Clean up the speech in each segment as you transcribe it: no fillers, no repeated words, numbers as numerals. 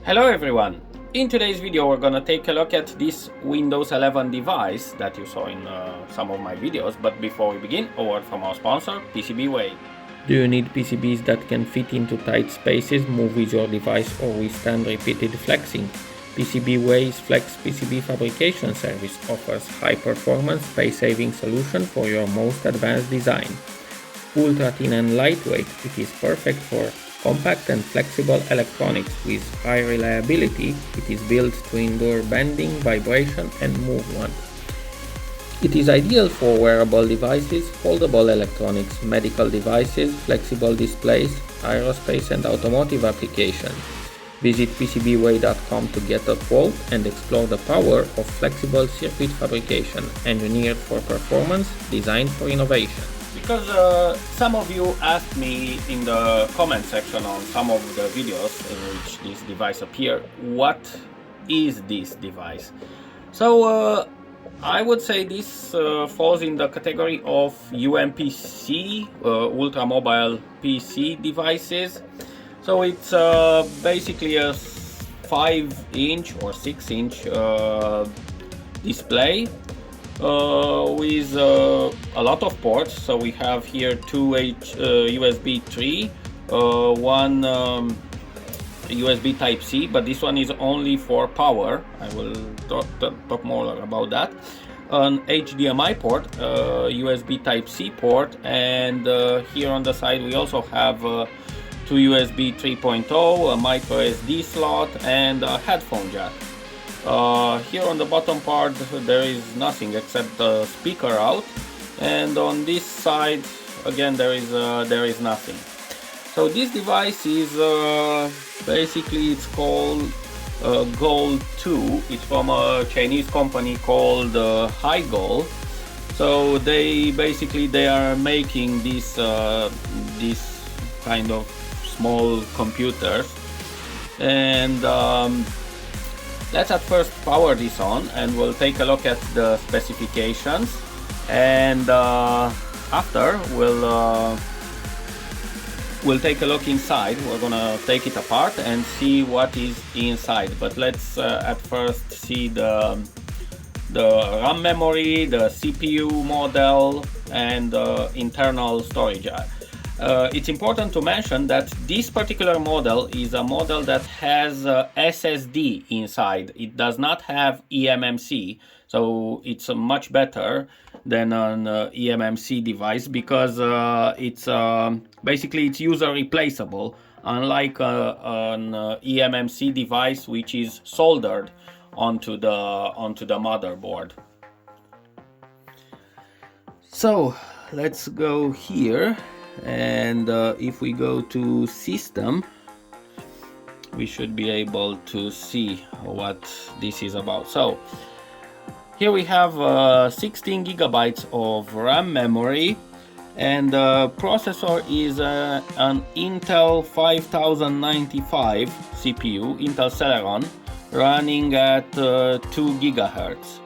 Hello everyone! In today's video we're gonna take a look at this Windows 11 device that you saw in some of my videos, but before we begin, a word from our sponsor, PCBWay. Do you need PCBs that can fit into tight spaces, move with your device, or withstand repeated flexing? PCBWay's Flex PCB fabrication service offers high-performance, space-saving solution for your most advanced design. Ultra thin and lightweight, it is perfect for compact and flexible electronics with high reliability. It is built to endure bending, vibration and movement. It is ideal for wearable devices, foldable electronics, medical devices, flexible displays, aerospace and automotive applications. Visit PCBWay.com to get a quote and explore the power of flexible circuit fabrication, engineered for performance, designed for innovation. Because some of you asked me in the comment section on some of the videos in which this device appeared, what is this device? So I would say this falls in the category of UMPC, ultra mobile PC devices. So it's basically a 5-inch or 6-inch display with a lot of ports. So we have here two USB 3, one USB Type-C, but this one is only for power. I will talk more about that. An HDMI port, USB Type-C port, and here on the side we also have two USB 3.0, a micro SD slot, and a headphone jack. Here on the bottom part there is nothing except the speaker out, and on this side again there is nothing. So this device is basically, it's called Gold 2. It's from a Chinese company called Gold. So they are making this kind of small computers, and let's at first power this on and we'll take a look at the specifications, and after we'll take a look inside. We're gonna take it apart and see what is inside, but let's at first see the RAM memory, the CPU model, and internal storage. It's important to mention that this particular model is a model that has SSD inside. It does not have eMMC, so it's much better than an eMMC device, because it's basically it's user replaceable, unlike an eMMC device which is soldered onto the motherboard. So let's go here. And if we go to system, we should be able to see what this is about. So here we have 16 gigabytes of RAM memory, and the processor is an Intel 5095 CPU, Intel Celeron, running at 2 gigahertz.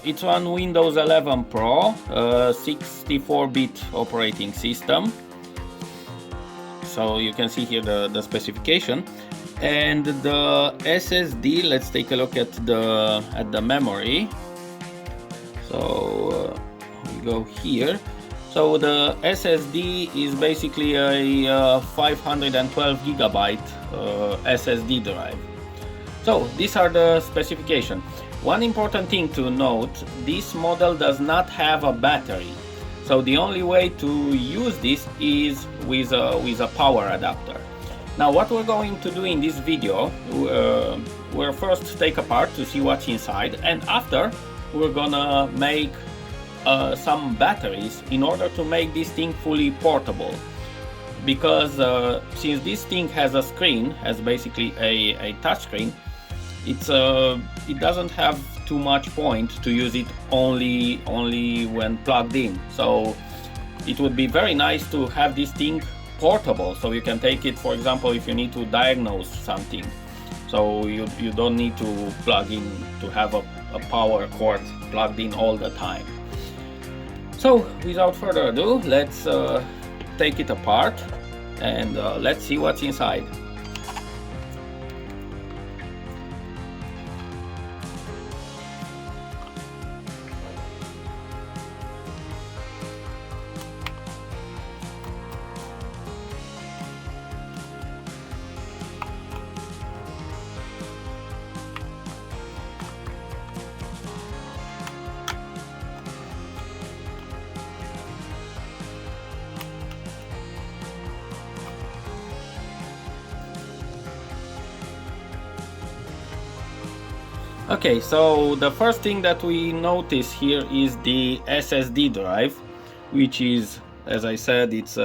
It's on Windows 11 Pro, 64-bit operating system. So you can see here the specification, and the SSD. Let's take a look at the memory. So we go here. So the SSD is basically a 512 gigabyte SSD drive. So these are the specifications. One important thing to note, this model does not have a battery. So the only way to use this is with a power adapter. Now what we're going to do in this video, we'll first take apart to see what's inside, and after we're gonna make some batteries in order to make this thing fully portable. Because since this thing has a screen, has basically a touch screen, it doesn't have too much point to use it only when plugged in. So it would be very nice to have this thing portable, so you can take it, for example, if you need to diagnose something. So you don't need to plug in, to have a power cord plugged in all the time. So without further ado, let's take it apart and let's see what's inside. Okay, so the first thing that we notice here is the SSD drive, which is, as I said, it's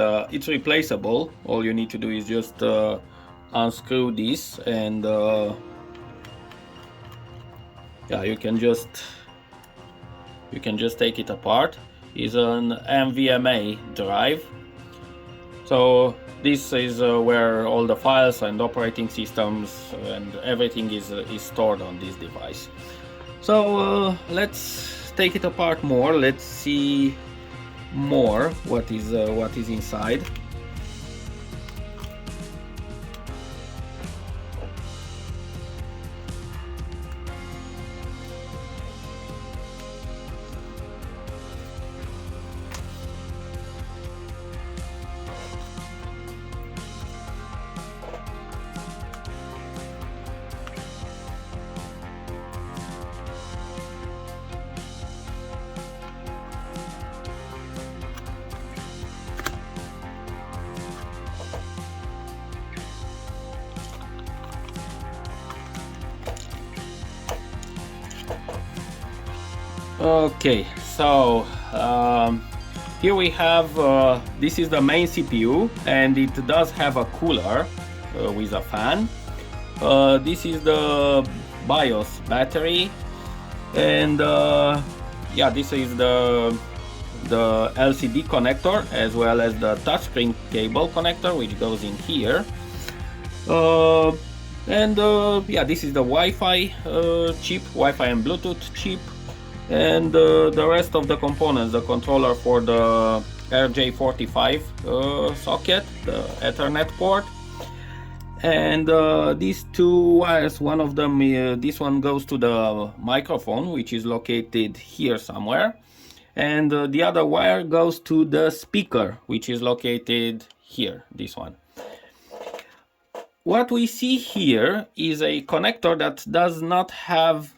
replaceable. All you need to do is just unscrew this, and yeah, you can just take it apart. It's an NVMe drive. So this is where all the files and operating systems and everything is stored on this device. So let's take it apart more. Let's see more what is inside. Okay, so here we have this is the main CPU, and it does have a cooler with a fan. This is the BIOS battery, and yeah, this is the LCD connector as well as the touchscreen cable connector, which goes in here. And yeah, this is the Wi-Fi chip, Wi-Fi and Bluetooth chip. And the rest of the components, the controller for the RJ45 socket, the Ethernet port, and these two wires, one of them, this one goes to the microphone, which is located here somewhere, and the other wire goes to the speaker, which is located here, this one. What we see here is a connector that does not have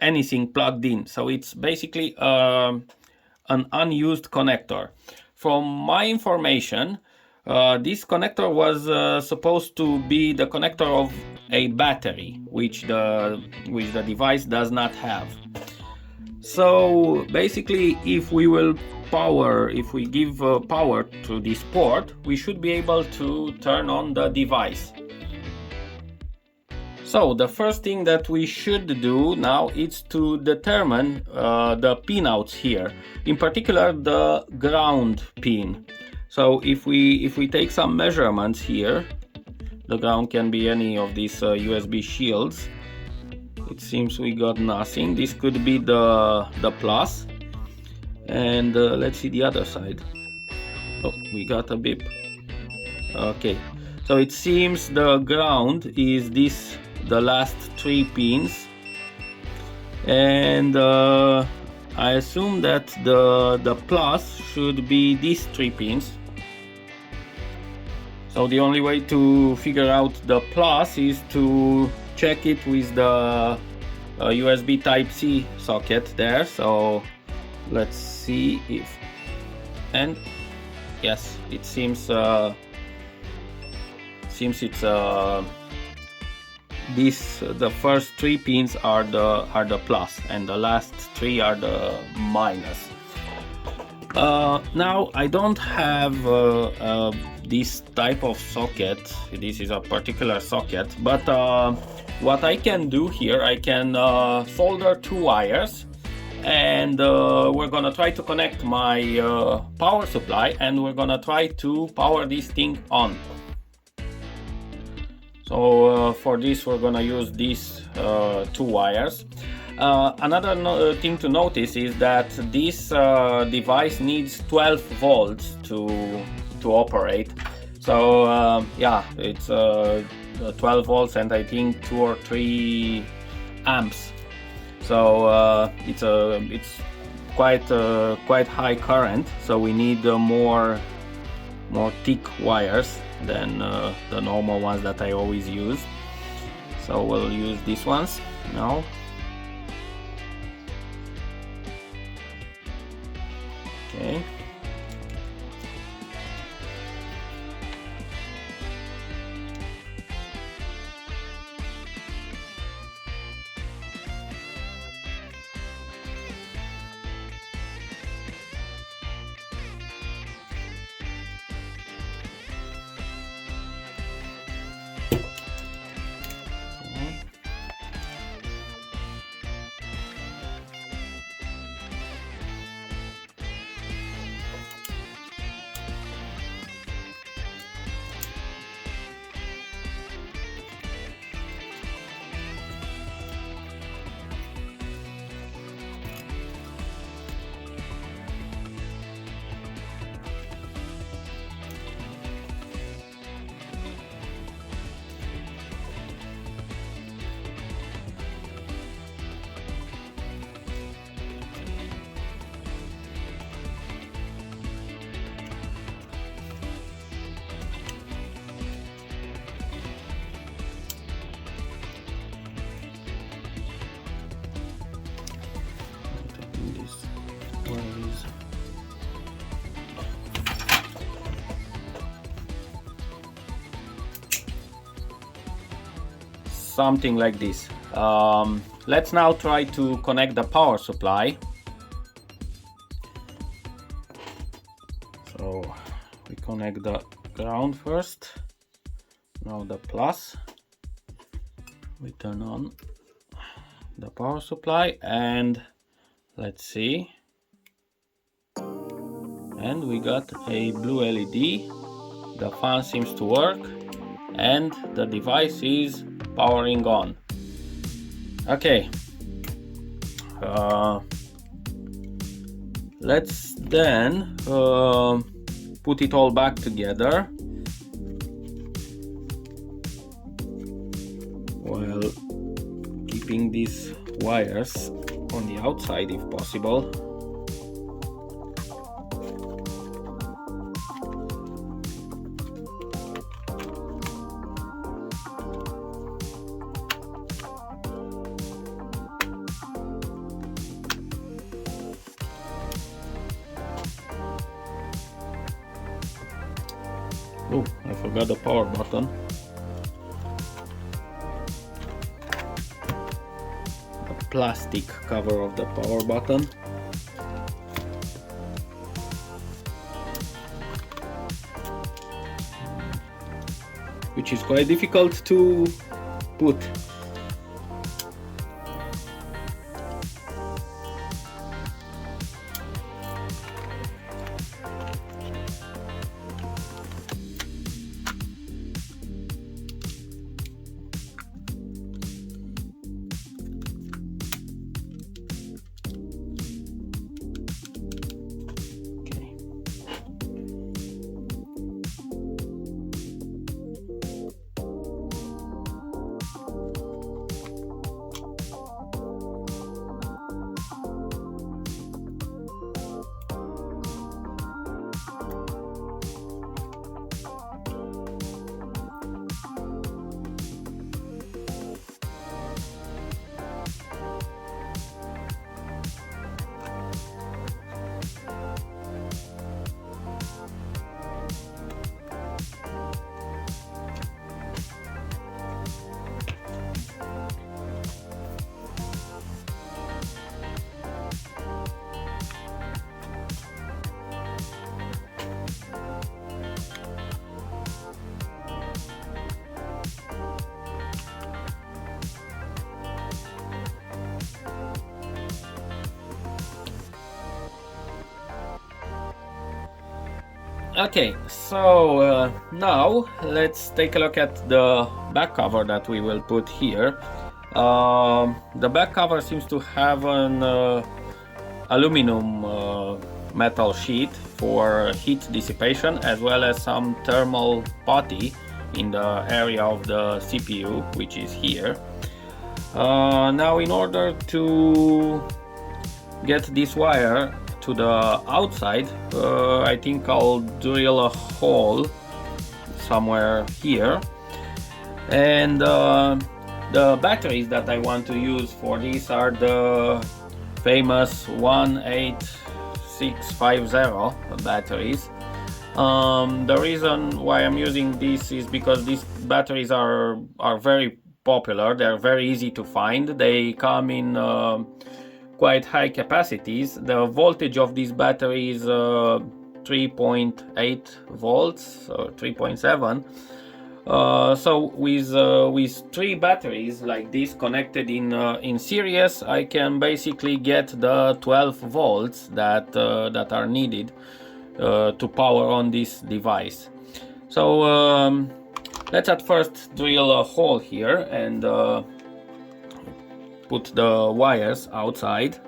anything plugged in, so it's basically an unused connector. From my information, this connector was supposed to be the connector of a battery, which the device does not have. So basically, if we give power to this port, we should be able to turn on the device. So the first thing that we should do now is to determine the pinouts here, in particular the ground pin. So if we take some measurements here, the ground can be any of these USB shields. It seems we got nothing. This could be the plus, and let's see the other side. Oh, we got a beep. Okay, so it seems the ground is the last 3 pins, and I assume that the plus should be these 3 pins. So the only way to figure out the plus is to check it with the USB Type-C socket there. So let's see if, and yes, it seems it's the first 3 pins are the plus, and the last 3 are the minus. Now I don't have this type of socket. This is a particular socket, but what I can do here, I can solder 2 wires, and we're gonna try to connect my power supply, and we're gonna try to power this thing on. So for this we're gonna use these 2 wires. Another thing to notice is that this device needs 12 volts to operate. So yeah, it's 12 volts and I think 2 or 3 amps. So it's quite high current. So we need more thick wires than the normal ones that I always use. So we'll use these ones now. Okay. something like this. Let's now try to connect the power supply. So we connect the ground first, now the plus. We turn on the power supply and let's see. And we got a blue LED. The fan seems to work and the device is powering on. Okay, let's then put it all back together while keeping these wires on the outside if possible. Oh, I forgot the power button. The plastic cover of the power button. Which is quite difficult to put. Okay, so now let's take a look at the back cover that we will put here. The back cover seems to have an aluminum metal sheet for heat dissipation, as well as some thermal putty in the area of the CPU, which is here. Now, in order to get this wire to the outside, I think I'll drill a hole somewhere here, and the batteries that I want to use for this are the famous 18650 batteries. The reason why I'm using this is because these batteries are very popular. They're very easy to find. They come in quite high capacities. The voltage of these batteries is 3.8 volts or 3.7. So with three batteries like this connected in series, I can basically get the 12 volts that are needed to power on this device. So let's at first drill a hole here and put the wires outside.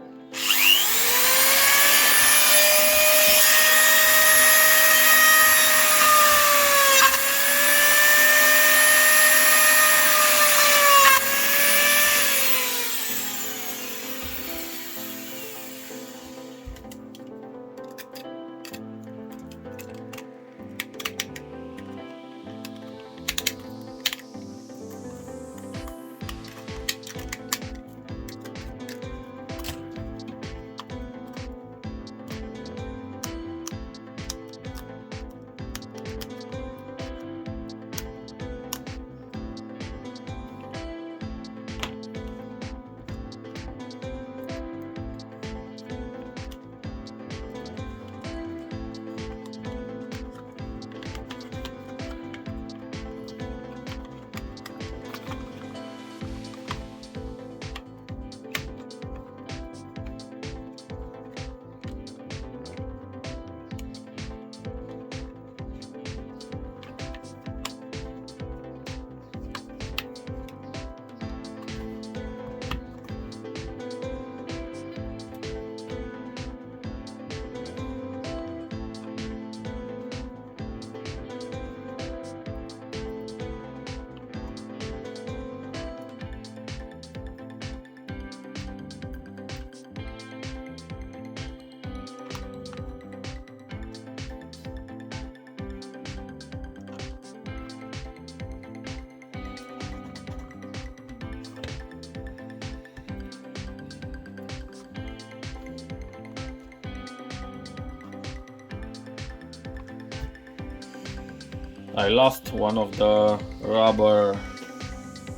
I lost one of the rubber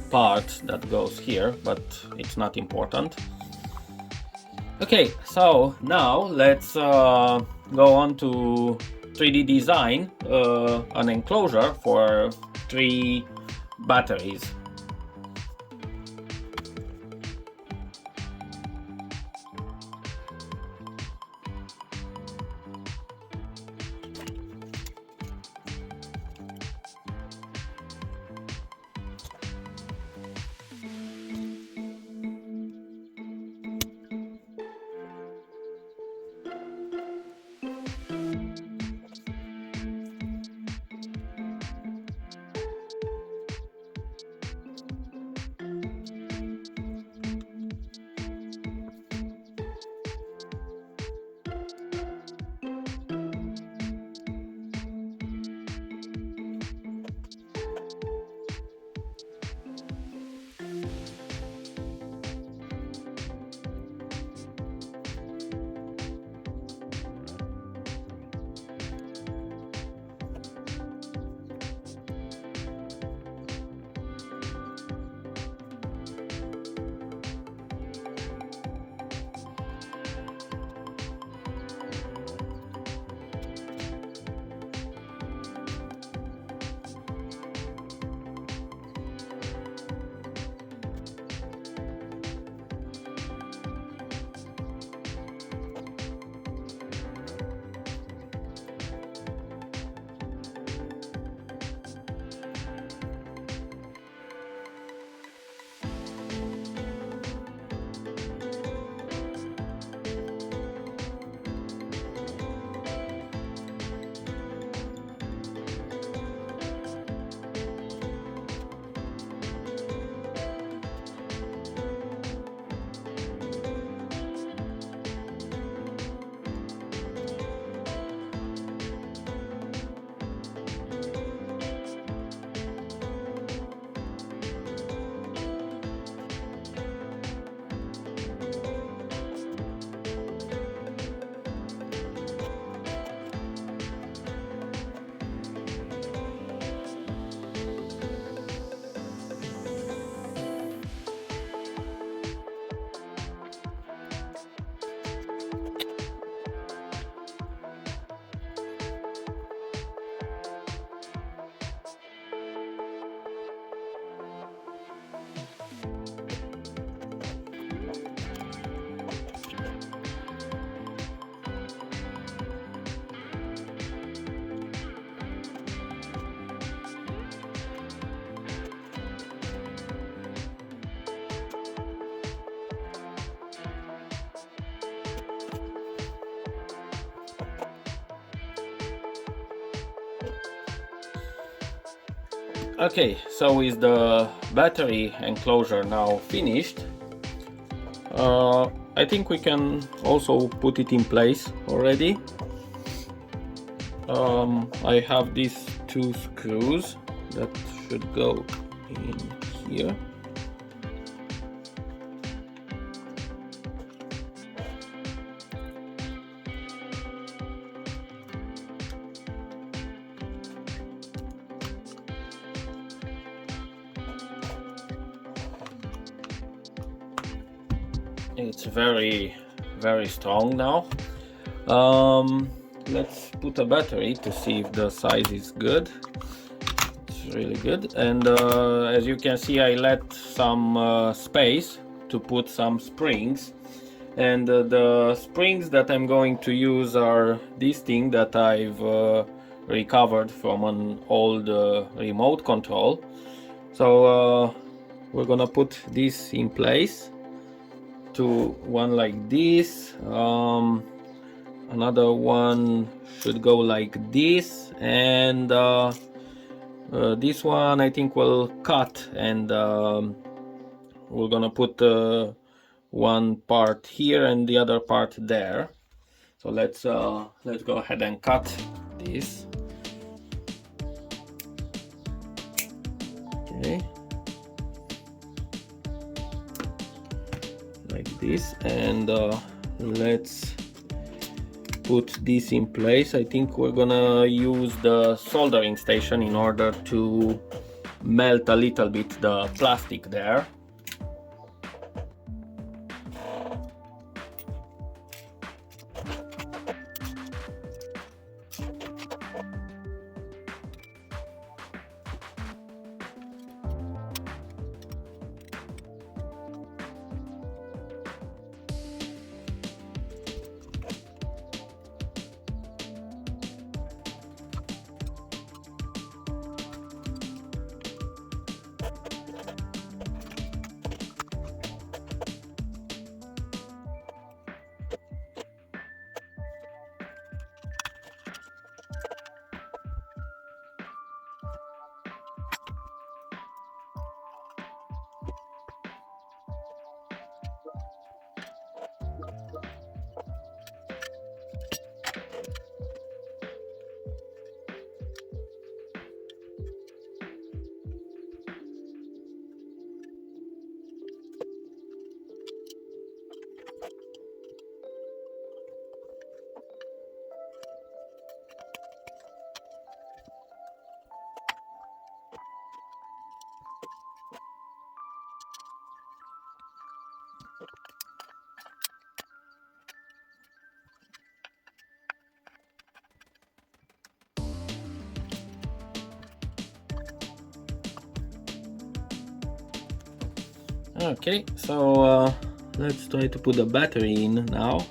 parts that goes here, but it's not important. Okay, so now let's go on to 3D design an enclosure for 3 batteries. Okay, so is the battery enclosure now finished? I think we can also put it in place already. I have these 2 screws that should go in here. It's very strong now. Let's put a battery to see if the size is good. It's really good, and as you can see, I let some space to put some springs, and the springs that I'm going to use are this thing that I've recovered from an old remote control. So we're gonna put this in place. To one like this, another one should go like this, and this one I think will cut, and we're gonna put one part here and the other part there. So let's go ahead and cut this. Okay. Like this, and let's put this in place, I think we're gonna use the soldering station in order to melt a little bit the plastic there. Okay, so let's try to put the battery in now.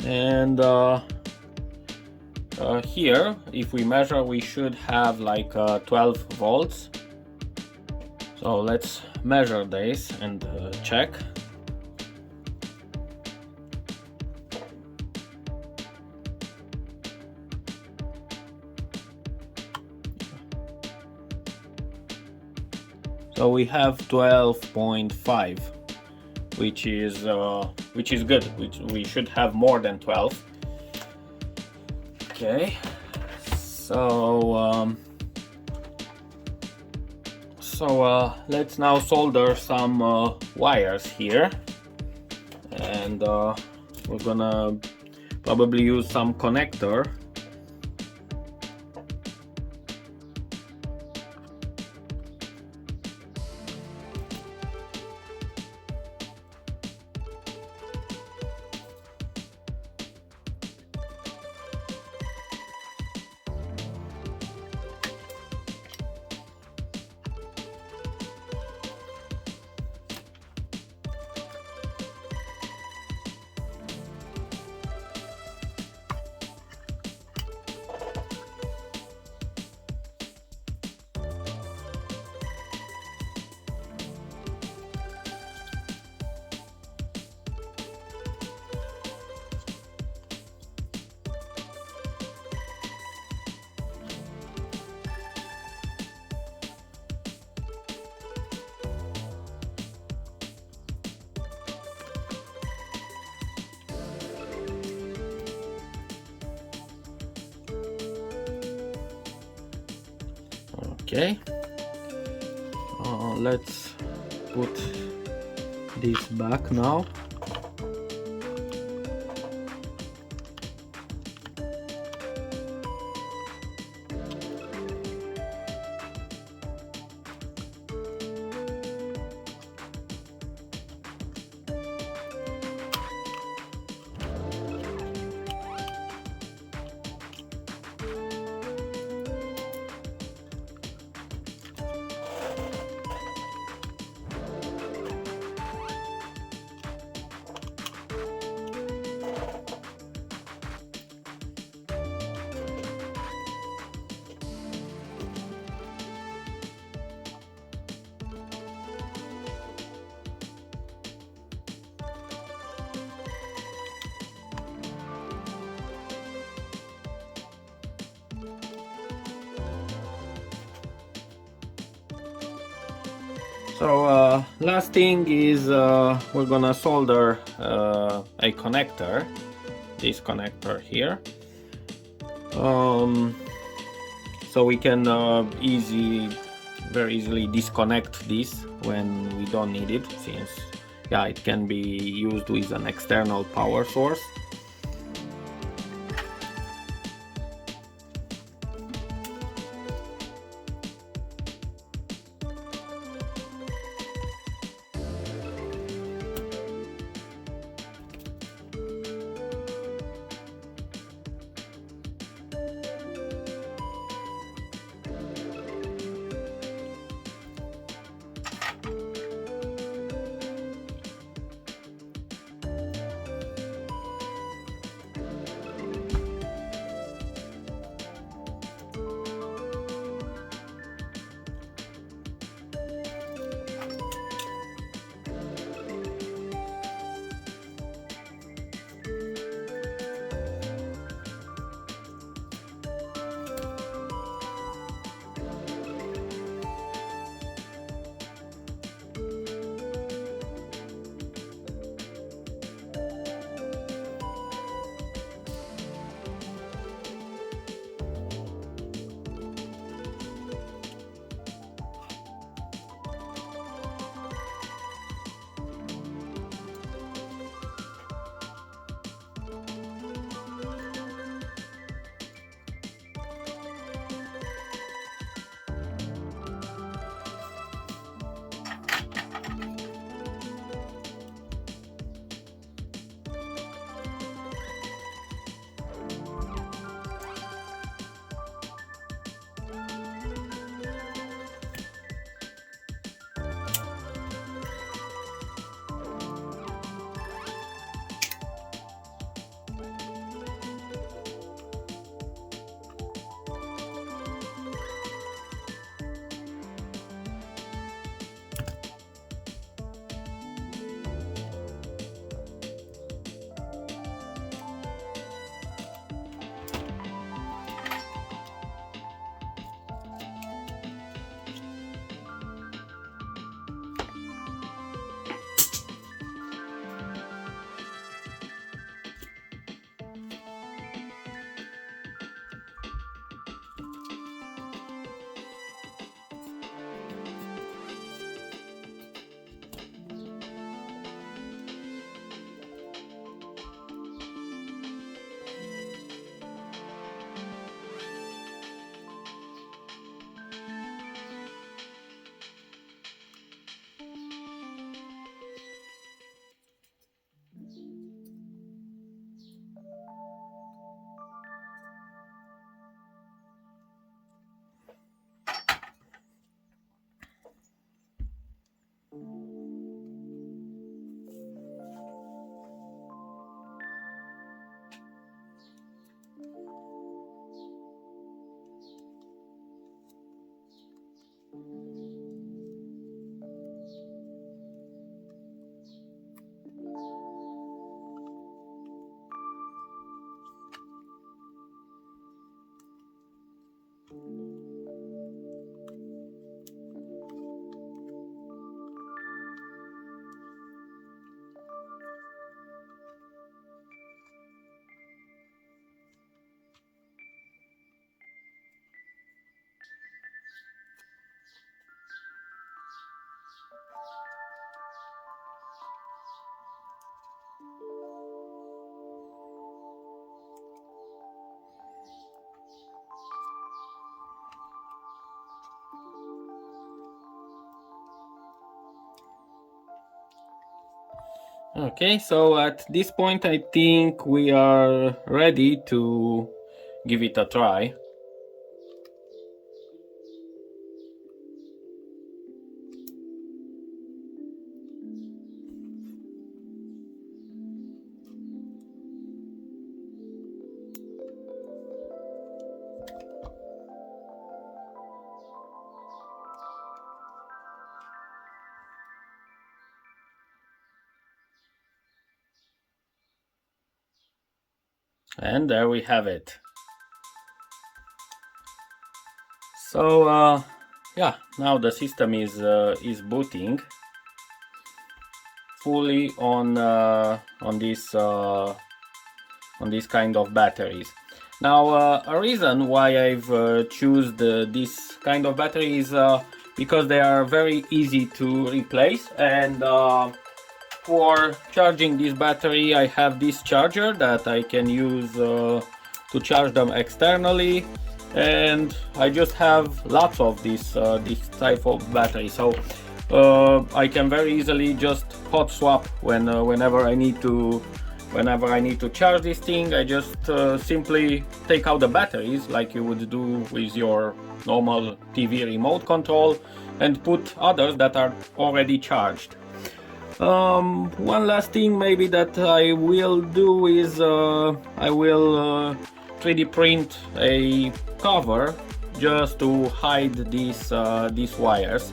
And here, if we measure, we should have like 12 volts. So let's measure this and check. So we have 12.5, which is good. We should have more than 12. Okay, so let's now solder some wires here, and we're gonna probably use some connector. Okay, let's put this back now. So last thing is we're gonna solder a connector, this connector here. so we can very easily disconnect this when we don't need it, since yeah, it can be used with an external power source. Okay, so at this point I think we are ready to give it a try. And there we have it. So yeah, now the system is booting fully on this kind of batteries. Now, a reason why I've chosen this kind of battery is because they are very easy to replace, and for charging this battery I have this charger that I can use to charge them externally, and I just have lots of this type of battery, so I can very easily just hot swap whenever I need to charge this thing. I just simply take out the batteries like you would do with your normal TV remote control and put others that are already charged. One last thing maybe that I will do is I will 3D print a cover just to hide these wires,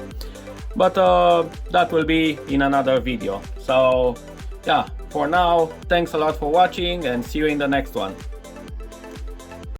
but that will be in another video. So yeah, for now, thanks a lot for watching and see you in the next one.